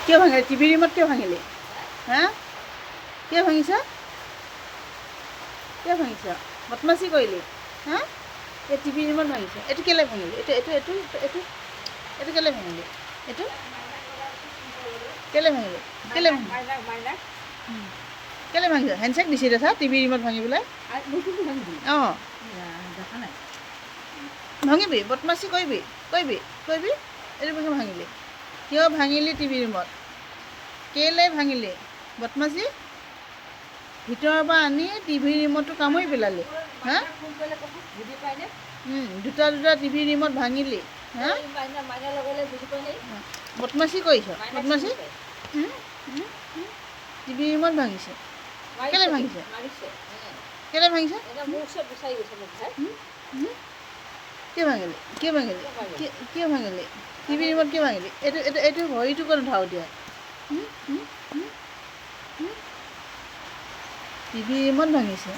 কিয় ভাঙিলে TV remote কিয় ভাঙিলে হা কিয় ভাঙিছ কিয় ভাঙিছ বদমাচি কৰিলি হা এই টিভি ৰিম'ট ভাঙিছ এইটো কেলৈ ভাঙিলি এইটো কেলৈ ভাঙিলি এইটো কেলৈ ভাঙিলি কেলৈ কেলৈ ভাঙিছ হেণ্ডছেক দিছিলে চা টিভি ৰিম'ট ভাঙিবলৈ অঁ ভাঙিবি বদমাচি কৰিবি এইটো কিয় ভাঙিলি কিয় ভাঙিলি টিভি ৰিম'ট কেলৈ ভাঙিলি বদমাচি ভিতৰৰ পৰা আনি টিভি ৰিম'টটো কামুৰি পেলালি হা দুটা টিভি ৰিম'ট ভাঙিলি হা বদমাচি কৰিছ বদমাচি টিভি ৰিম'ট ভাঙিছে কেলৈ ভাঙিছে কেলৈ ভাঙিছে কিয় ভাঙিলি কিয় ভাঙিলি কিয় ভাঙিলি টিভি ৰিম'ট কিয় ভাঙিলি এইটো ভৰিটো ক'ত উঠাও দিয়া টিভি ৰিম'ট ভাঙিছে